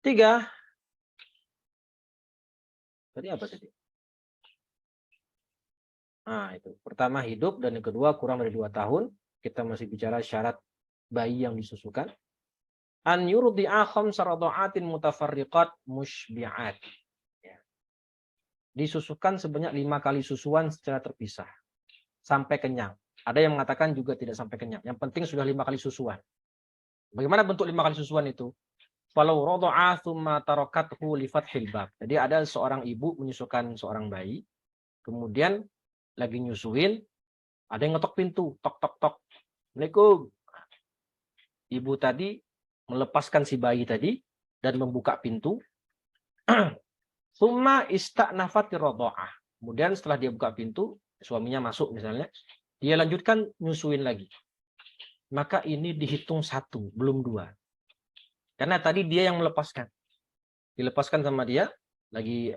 Tiga. Tadi apa tadi? Nah, itu. Pertama hidup dan yang kedua kurang dari 2 tahun. Kita masih bicara syarat bayi yang disusukan. An yurdi'a khamsa radha'atin mutafarriqat musybi'at. Ya. Disusukan sebanyak 5 kali susuan secara terpisah sampai kenyang. Ada yang mengatakan juga tidak sampai kenyang. Yang penting sudah 5 kali susuan. Bagaimana bentuk 5 kali susuan itu? Falau radha'a tsumma tarakathu li fathil bab. Jadi ada seorang ibu menyusukan seorang bayi, kemudian lagi nyusuin, ada yang ngetok pintu, tok tok tok. Assalamualaikum. Ibu tadi melepaskan si bayi tadi dan membuka pintu. Tsumma ista'nafati radha'ah. Kemudian setelah dia buka pintu, suaminya masuk misalnya, dia lanjutkan nyusuin lagi. Maka ini dihitung 1, belum 2. Karena tadi dia yang melepaskan. Dilepaskan sama dia, lagi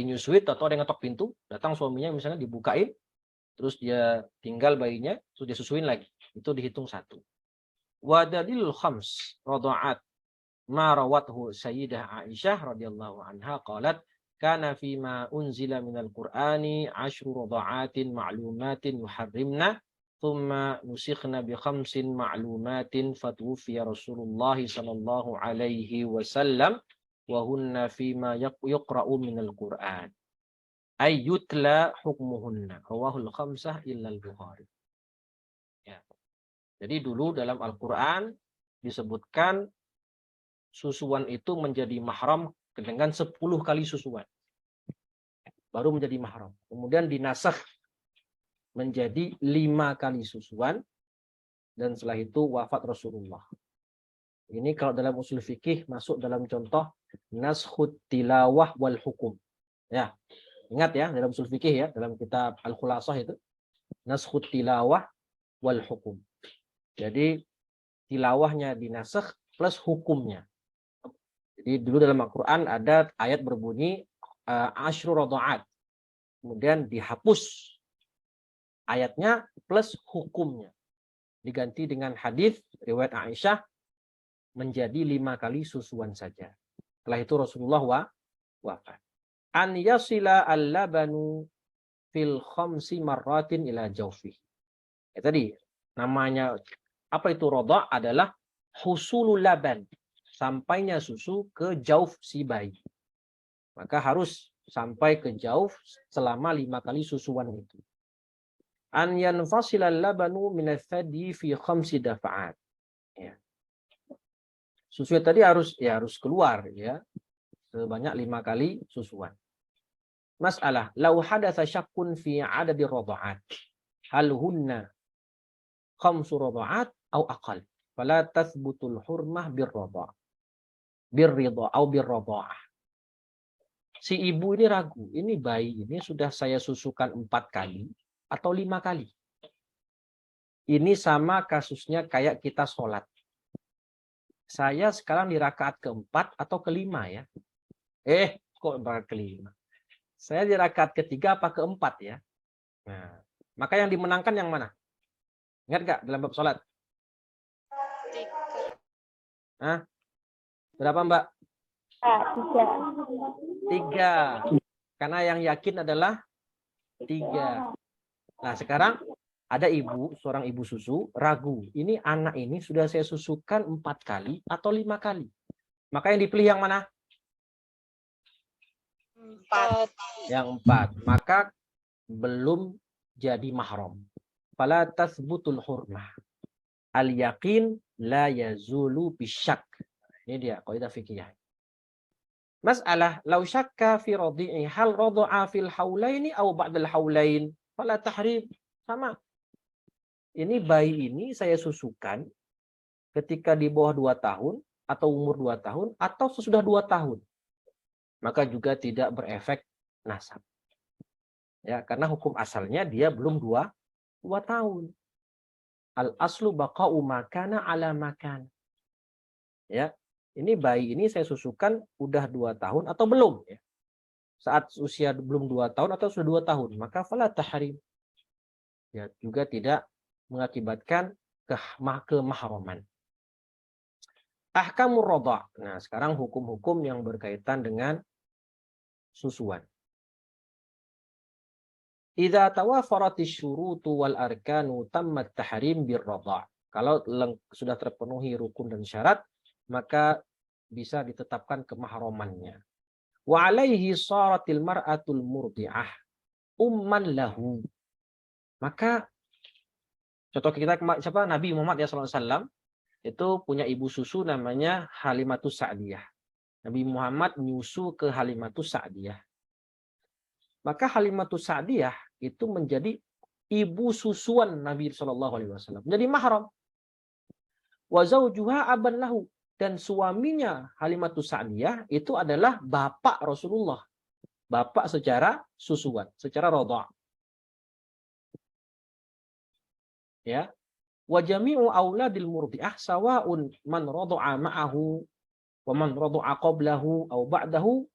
nyusuin atau ada yang ngetok pintu, datang suaminya misalnya dibukain, terus dia tinggal bayinya, terus dia susuin lagi. Itu dihitung 1. Wa dalilul khams radha'at ma rawathu Sayyidah Aisyah radhiyallahu anha qalat kana fi ma unzila minal Qur'ani 10 radha'atin ma'lumatin yuharrimna thumma nusikhna bi 5 ma'lumatin fatuwfiya Rasulullah sallallahu alaihi wasallam wa hunna fi ma yuqra'u minal Qur'an ay yutla hukmuhunna rawahul khamsah illa al-Bukhari. Ya. Jadi dulu dalam Al-Qur'an disebutkan susuan itu menjadi mahram dengan 10 kali susuan. Baru menjadi mahram. Kemudian dinasakh menjadi 5 kali susuan. Dan setelah itu wafat Rasulullah. Ini kalau dalam usul fikih masuk dalam contoh naskhut tilawah wal hukum. Ya, ingat ya dalam usul fikih ya, dalam kitab Al-Khulasah itu. Naskhut tilawah wal hukum. Jadi tilawahnya dinasakh plus hukumnya. Jadi dulu dalam Al-Quran ada ayat berbunyi asyru radha'at. Kemudian dihapus ayatnya plus hukumnya. Diganti dengan hadis riwayat Aisyah menjadi 5 kali susuan saja. Setelah itu Rasulullah wafat. An yasila al-labanu fil khamsi marratin ila jawfi. Tadi namanya apa itu radha' adalah husulul laban. Sampainya susu ke jauf si bayi. Maka harus sampai ke jauf selama 5 kali susuan itu. An yanfasilal labanu minats-thadi fi 5 dafa'at. Ya. Susu tadi harus keluar ya. Sebanyak 5 kali susuan. Masalah, lau hadatsa syakkun fi adadi radha'at. Hal hunna 5 radha'at au aqal. Fala tathbutul hurmah birradha'. Birridha au birradha'ah. Si ibu ini ragu, ini bayi ini sudah saya susukan 4 kali atau 5 kali. Ini sama kasusnya kayak kita sholat. Saya sekarang di rakaat keempat atau kelima ya. Kok rakaat kelima? Saya di rakaat ketiga apa keempat ya. Nah, maka yang dimenangkan yang mana? Ingat gak dalam bab sholat? 3. Berapa Mbak? 3. Karena yang yakin adalah 3. Nah sekarang ada seorang ibu susu ragu. Ini anak ini sudah saya susukan 4 kali atau 5 kali. Maka yang dipilih yang mana? 4. Yang 4. Maka belum jadi mahram. Fala tasbutul hurmah. Al yaqin la yazulu bisyak. Ini dia kaidah fikih. Masalah lau syakka fi radhi'i hal radha'a fil haulaini aw ba'dal haulain fala tahrim. Sama. Ini bayi ini saya susukan ketika di bawah 2 tahun atau umur 2 tahun atau sesudah 2 tahun. Maka juga tidak berefek nasab. Ya, karena hukum asalnya dia belum 2 tahun. Al aslu baqa'u makana ala makan. Ya. Ini bayi ini saya susukan udah 2 tahun atau belum ya. Saat usia belum 2 tahun atau sudah 2 tahun, maka fala tahrim. Ya, juga tidak mengakibatkan kemahraman. Ahkamur radha'. Nah, sekarang hukum-hukum yang berkaitan dengan susuan. Idza tawafaratis syurutu wal arkanu tammat tahrim bir radha'. Kalau sudah terpenuhi rukun dan syarat, maka bisa ditetapkan kemahromannya. Wa alaihi sharatil mar'atul murdi'ah umman lahu. Maka contoh kita siapa Nabi Muhammad ya sallallahu alaihi wasallam itu punya ibu susu namanya Halimatus Sa'diyah. Nabi Muhammad nyusu ke Halimatus Sa'diyah. Maka Halimatus Sa'diyah itu menjadi ibu susuan Nabi sallallahu alaihi wasallam. Menjadi mahram. Wa zaujuha aban lahu, dan suaminya Halimatus Sa'diyah itu adalah bapak Rasulullah. Bapak secara susuan, secara radha'. Ya. Wa jami'u auladil murdi'ah sawa'un man radha'a ma'ahu wa man radha'a qablahu aw ba'dahu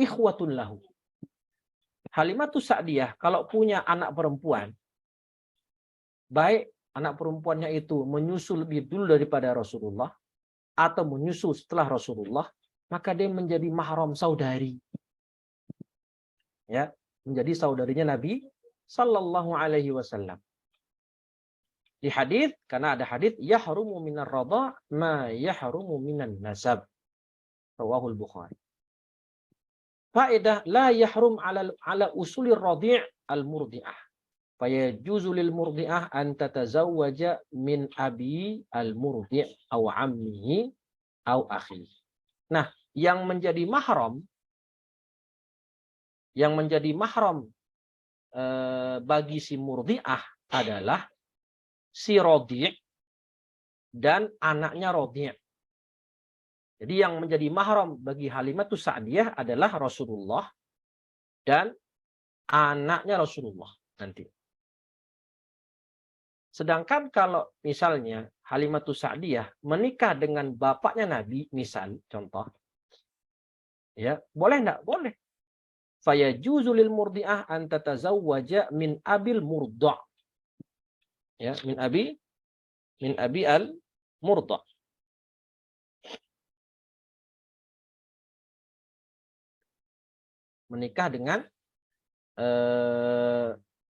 ikhwatun lahu. Halimatus Sa'diyah kalau punya anak perempuan, baik anak perempuannya itu menyusu lebih dulu daripada Rasulullah atau menyusu setelah Rasulullah, maka dia menjadi mahram saudari. Ya, menjadi saudarinya Nabi sallallahu alaihi wasallam. Di hadis, karena ada hadis yahrumu minar radha' ma yahrumu minan nasab. Rawahul Bukhari. Faedah la yahrum ala usulir radhi' al-murdi'ah. Fayajuzu lil murdi'ah an tatazawwaja min abi al-murdi' aw ammihi aw akhihi. Nah, yang menjadi mahram bagi si murdi'ah adalah si radhi' dan anaknya radhi'. Jadi yang menjadi mahram bagi Halimatus Sa'diyah adalah Rasulullah dan anaknya Rasulullah nanti. Sedangkan kalau misalnya Halimatus Sa'diyah menikah dengan bapaknya Nabi, misal contoh, ya boleh enggak? Boleh. Fayajuzu lil murdi'ah an tatazawwaja min abil murda'. Ya, min abi al murda'. Menikah dengan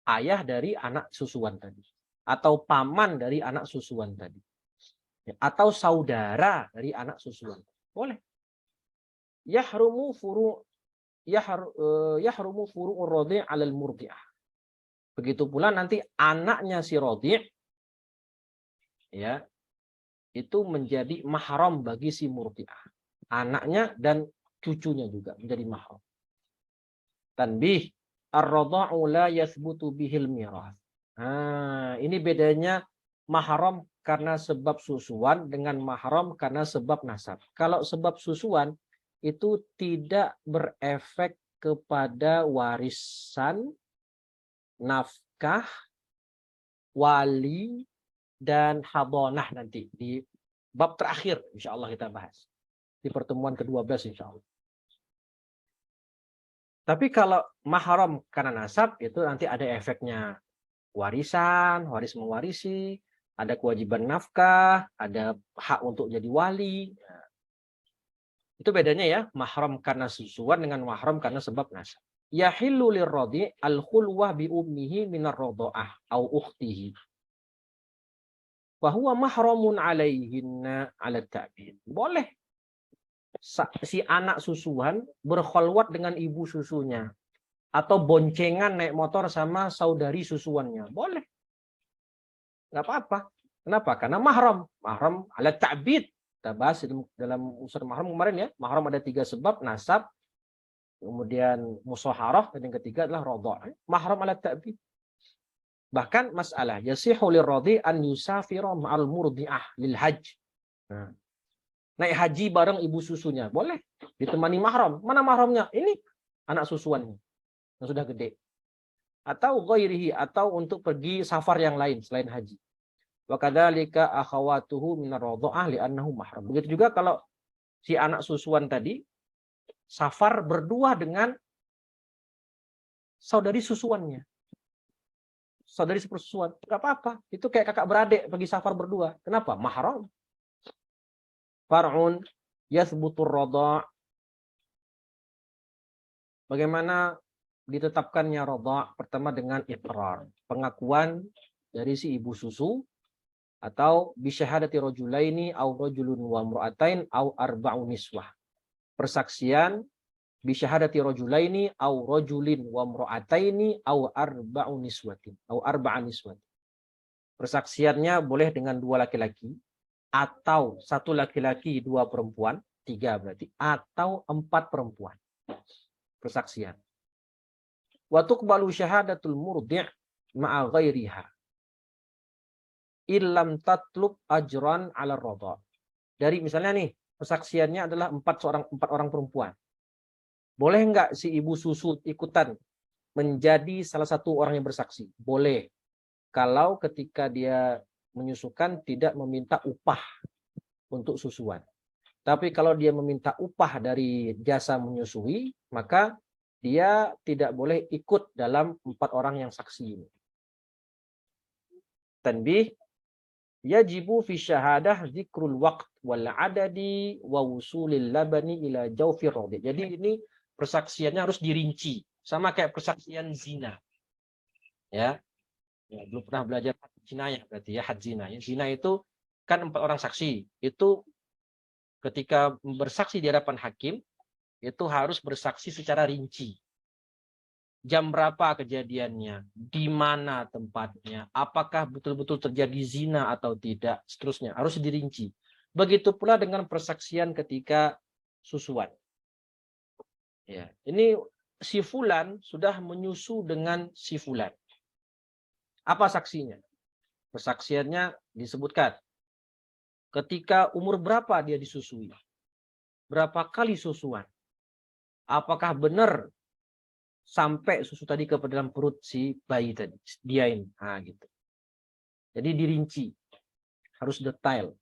ayah dari anak susuan tadi, atau paman dari anak susuan tadi, atau saudara dari anak susuan. Boleh. Yahrumu furu'ur radhi' 'alal murdi'ah. Begitu pula nanti anaknya si radhi', ya, itu menjadi mahram bagi si murdi'ah. Anaknya dan cucunya juga menjadi mahram. Tanbih, ar-radha'u la yathbutu bihil mirath. Nah, ini bedanya mahram karena sebab susuan dengan mahram karena sebab nasab. Kalau sebab susuan itu tidak berefek kepada warisan, nafkah, wali, dan hadonah nanti. Di bab terakhir insya Allah kita bahas. Di pertemuan ke-12 insya Allah. Tapi kalau mahram karena nasab itu nanti ada efeknya warisan, waris mewarisi, ada kewajiban nafkah, ada hak untuk jadi wali. Itu bedanya ya, mahram karena susuan dengan mahram karena sebab nasab. Yahillu lirradhi' al-khulwah bi ummihi minar radha'ah au ukhtihi. Wa huwa mahramun 'alaihinna 'ala ta'bid. Boleh si anak susuan berkholwat dengan ibu susunya atau boncengan naik motor sama saudari susuannya. Boleh. Enggak apa-apa. Kenapa? Karena mahram. Mahram 'ala ta'bid. Kita bahas dalam unsur mahram kemarin ya. Mahram ada 3 sebab, nasab, kemudian musaharah, dan yang ketiga adalah radha'. Mahram 'ala ta'bid. Bahkan masalah yasihu lirradhi' an yusafira ma'al murdi'ah lil hajj. Nah, naik haji bareng ibu susunya, boleh ditemani mahram. Mana mahramnya? Ini anak susuannya yang sudah gede. Atau ghairihi, atau untuk pergi safar yang lain selain haji. Wa kadzalika akhawatuhu minar radha'ah li'annahu mahram. Begitu juga kalau si anak susuan tadi safar berdua dengan saudari susuannya. Saudari sepersusuan, enggak apa-apa. Itu kayak kakak beradik pergi safar berdua. Kenapa? Mahram. Far'un yathbutur radha'. Bagaimana ditetapkannya radha'? Pertama dengan iqrar, pengakuan dari si ibu susu, atau bisyahadati rajulaini au rajulun wa imra'atain au arba'u niswah. Persaksian bisyahadati rajulaini au rajulin wa imra'ataini au arba'u niswatin au arba'a niswatin. Persaksiannya boleh dengan dua laki-laki, atau satu laki-laki dua perempuan, tiga berarti, atau empat perempuan. Persaksian. Wa tuqbalu syahadatul murdi' ma'a ghairiha illam tatlub ajran 'ala radha'. Dari misalnya nih, persaksiannya adalah empat orang perempuan. Boleh enggak si ibu susu ikutan menjadi salah satu orang yang bersaksi? Boleh. Kalau ketika dia menyusukan tidak meminta upah untuk susuan. Tapi kalau dia meminta upah dari jasa menyusui, maka dia tidak boleh ikut dalam empat orang yang saksi ini. Tanbih, yajibu fi syahadah zikrul waqt wal adadi wa wusulil labani ila jawfir radhi. Jadi ini persaksiannya harus dirinci, sama kayak persaksian zina. Ya. Ya, belum pernah belajar zina ya berarti ya, had zina. Zina itu kan empat orang saksi. Itu ketika bersaksi di hadapan hakim itu harus bersaksi secara rinci. Jam berapa kejadiannya, di mana tempatnya, apakah betul-betul terjadi zina atau tidak, seterusnya harus dirinci. Begitu pula dengan persaksian ketika susuan. Ya, ini si fulan sudah menyusu dengan si fulan. Apa saksinya? Persaksiannya disebutkan. Ketika umur berapa dia disusui? Berapa kali susuan? Apakah benar sampai susu tadi ke dalam perut si bayi tadi, dia ini, nah gitu. Jadi dirinci, harus detail.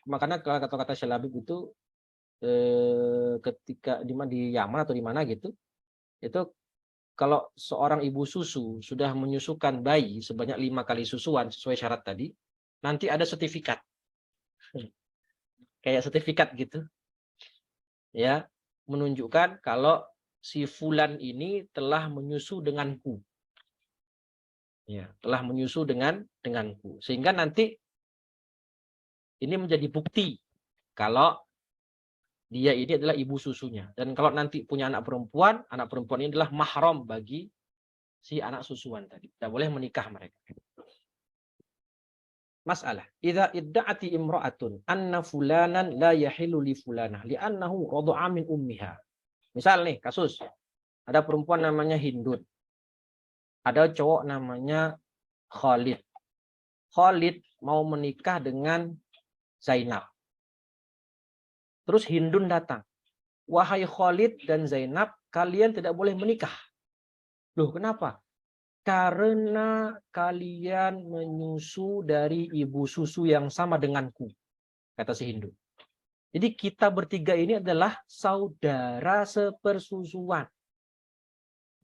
Makanya kata-kata Syalabib itu ketika di Yaman atau di mana gitu, itu kalau seorang ibu susu sudah menyusukan bayi sebanyak 5 kali susuan sesuai syarat tadi, nanti ada sertifikat, kayak sertifikat gitu, ya, menunjukkan kalau si fulan ini telah menyusu denganku. Ya, telah menyusu denganku. Sehingga nanti ini menjadi bukti kalau dia ini adalah ibu susunya. Dan kalau nanti punya anak perempuan ini adalah mahram bagi si anak susuan tadi. Tidak boleh menikah mereka. Masalah. Idza idda'ati imra'atun anna fulanan la yahilu li fulanah li'annahu radha'a min ummiha. Misal nih kasus, ada perempuan namanya Hindun, ada cowok namanya Khalid. Khalid mau menikah dengan Zainab. Terus Hindun datang. Wahai Khalid dan Zainab, kalian tidak boleh menikah. Loh, kenapa? Karena kalian menyusu dari ibu susu yang sama denganku, kata si Hindun. Jadi kita bertiga ini adalah saudara sepersusuan.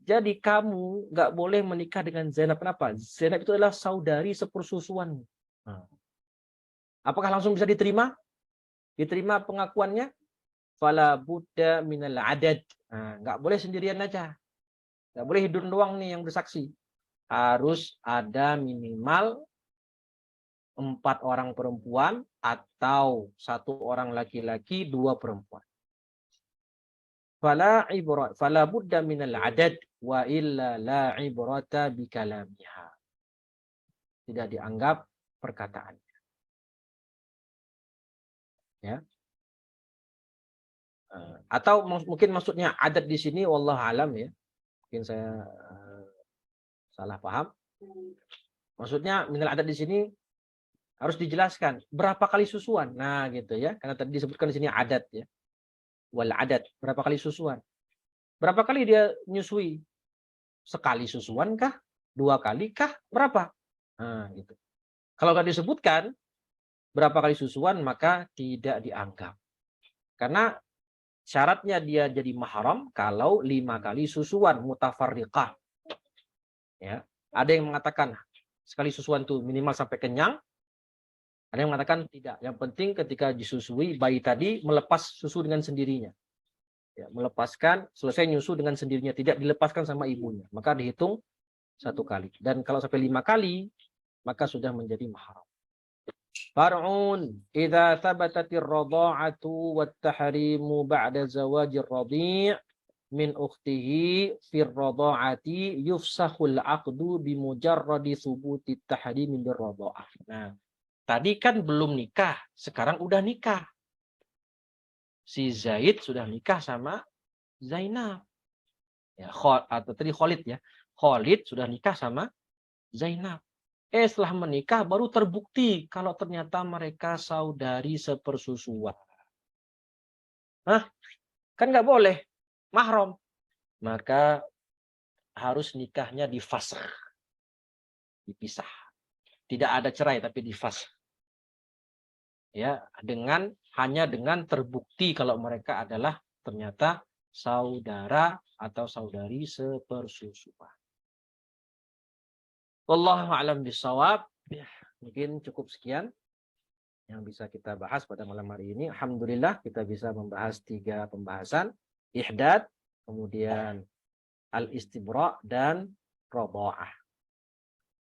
Jadi kamu nggak boleh menikah dengan Zainab. Kenapa? Zainab itu adalah saudari sepersusuan. Apakah langsung bisa diterima? Diterima pengakuannya? Fala budda minal adad. Nggak boleh sendirian aja. Nggak boleh Hindun doang nih yang bersaksi. Harus ada minimal 4 orang perempuan atau 1 orang laki-laki, 2 perempuan. Fala budda minal adad wa illa la ibrata bi kalamiha. Tidak dianggap perkataannya. Ya. Atau mungkin maksudnya adat di sini wallahu alam ya. Mungkin saya salah paham. Maksudnya minal adat di sini harus dijelaskan berapa kali susuan. Nah, gitu ya. Karena tadi disebutkan di sini adat ya. Wal adat, berapa kali susuan? Berapa kali dia nyusui? Sekali susuan kah? 2 kali kah? Berapa? Nah, gitu. Kalau nggak disebutkan berapa kali susuan, maka tidak dianggap. Karena syaratnya dia jadi mahram kalau 5 kali susuan mutafarriqah. Ya, ada yang mengatakan sekali susuan itu minimal sampai kenyang. Ada yang mengatakan tidak. Yang penting ketika disusui, bayi tadi melepas susu dengan sendirinya. Ya, melepaskan, selesai nyusu dengan sendirinya, tidak dilepaskan sama ibunya. Maka dihitung 1 kali. Dan kalau sampai 5 kali, maka sudah menjadi mahram. Far'un idza thabatatir radha'atu wat tahrimu ba'da zawajir radhi' min ukhtihi fir radha'ati yufsahul 'aqdu bi mujarradi thubuti tahrimi bir radha'ah. Nah, tadi kan belum nikah, sekarang udah nikah. Si Zaid sudah nikah sama Zainab. Ya, atau tadi Khalid ya. Khalid sudah nikah sama Zainab. Setelah menikah baru terbukti kalau ternyata mereka saudari sepersusuan. Hah? Kan nggak boleh. Mahram. Maka harus nikahnya difasakh. Dipisah. Tidak ada cerai tapi difasakh. Ya, hanya dengan terbukti kalau mereka adalah ternyata saudara atau saudari sepersusuan. Wallahu a'lam bishawab. Ya, mungkin cukup sekian yang bisa kita bahas pada malam hari ini. Alhamdulillah kita bisa membahas 3 pembahasan. Ihdad, kemudian al-istibra' dan radha'ah.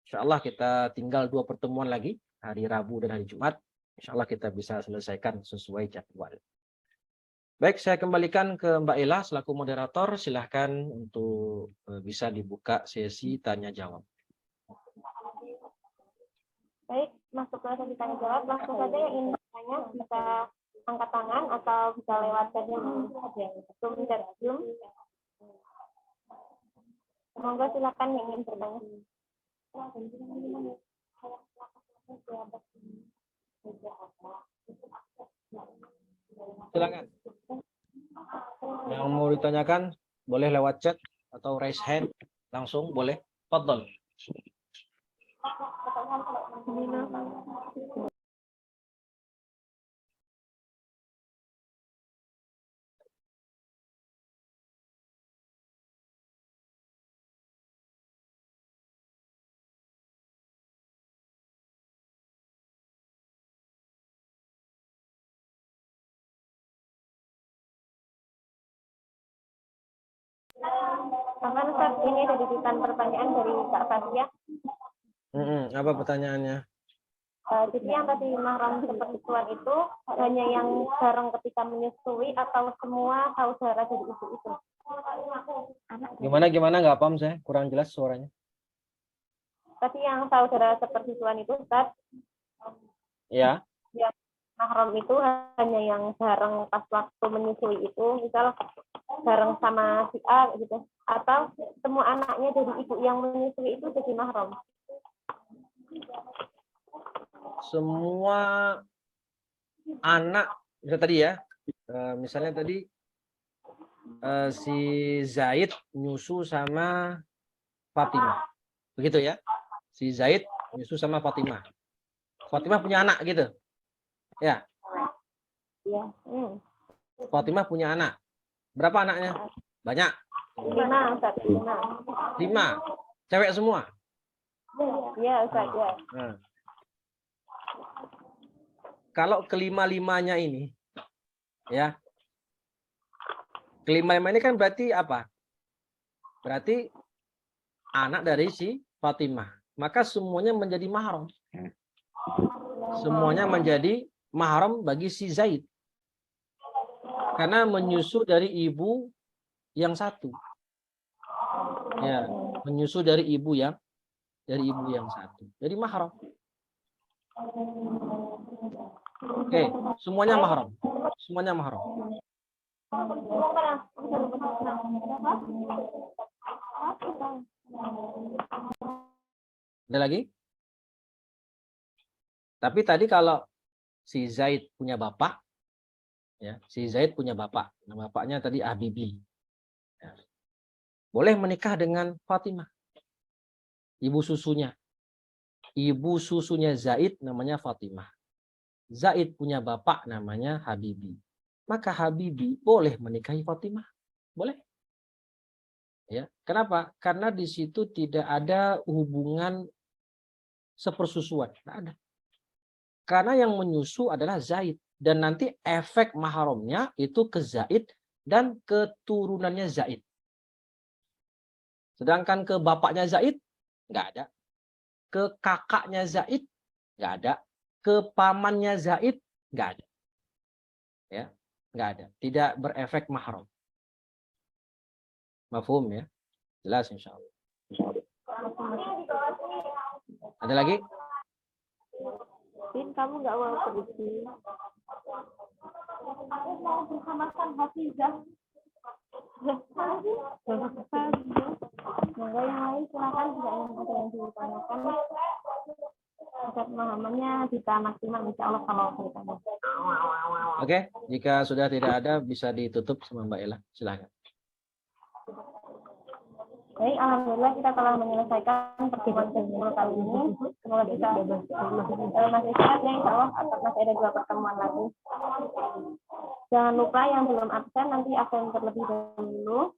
Insyaallah kita tinggal 2 pertemuan lagi, hari Rabu dan hari Jumat. Insyaallah kita bisa selesaikan sesuai jadwal. Baik, saya kembalikan ke Mbak Ella selaku moderator. Silahkan untuk bisa dibuka sesi tanya jawab. Baik, masuk ke sesi tanya jawab. Langsung saja yang ingin bertanya bisa angkat tangan atau bisa lewat chat Zoom. Semoga silakan yang ingin bertanya. Silakan. Yang mau ditanyakan boleh lewat chat atau raise hand langsung boleh. Fadhal. Bahkan saat ini ada titipan pertanyaan dari Kak Fatia. Apa pertanyaannya? Jadi yang tadi mahram sepersusuan itu hanya yang bareng ketika menyusui atau semua saudara dari ibu itu? Gimana nggak paham saya, kurang jelas suaranya. Tapi yang saudara sepersusuan itu, Ustaz, ya, yang mahram itu hanya yang bareng pas waktu menyusui itu, misal bareng sama si A gitu, atau semua anaknya dari ibu yang menyusui itu jadi mahram? Semua anak, tadi ya, misalnya tadi si Zaid nyusu sama Fatimah, begitu ya? Si Zaid nyusu sama Fatimah. Fatimah punya anak gitu, ya? Iya. Fatimah punya anak. Berapa anaknya? Banyak. 5, Ustaz. 5. Cewek semua. Iya, Ustaz, ya. Nah. Kalau kelima-limanya ini, ya, kelima-lima ini kan berarti apa? Berarti anak dari si Fatimah. Maka semuanya menjadi mahram. Semuanya menjadi mahram bagi si Zaid. Karena menyusu dari ibu yang satu. Ya, menyusu dari ibu yang satu. Jadi mahram. Oke, semuanya mahram. Semuanya mahram. Ada lagi? Tapi tadi kalau si Zaid punya bapak, ya, si Zaid punya bapak. Nama bapaknya tadi Habibi. Ya. Boleh menikah dengan Fatimah. Ibu susunya. Ibu susunya Zaid namanya Fatimah. Zaid punya bapak namanya Habibi. Maka Habibi boleh menikahi Fatimah. Boleh. Ya, kenapa? Karena di situ tidak ada hubungan sepersusuan. Tidak ada. Karena yang menyusu adalah Zaid. Dan nanti efek mahramnya itu ke Zaid dan keturunannya Zaid. Sedangkan ke bapaknya Zaid, nggak ada. Ke kakaknya Zaid, nggak ada. Ke pamannya Zaid, nggak ada. Ya, nggak ada. Tidak berefek mahram. Mafhum ya? Jelas insya Allah. Ada lagi? Bin, kamu nggak mau pergi? Aku mau bersama-sama Hafizah. Semoga yang lain silakan, tidak yang ada yang ditanyakan agar pemahamannya bisa maksimal insya Allah kalau ceritanya. Oke, jika sudah tidak ada bisa ditutup sama Mbak Ella. Silakan. Baik, alhamdulillah kita telah menyelesaikan pertemuan kedua kali ini. Semoga kita masih sehat ya insya Allah, masih ada 2 pertemuan lagi. Jangan lupa yang belum absen nanti absen terlebih dahulu.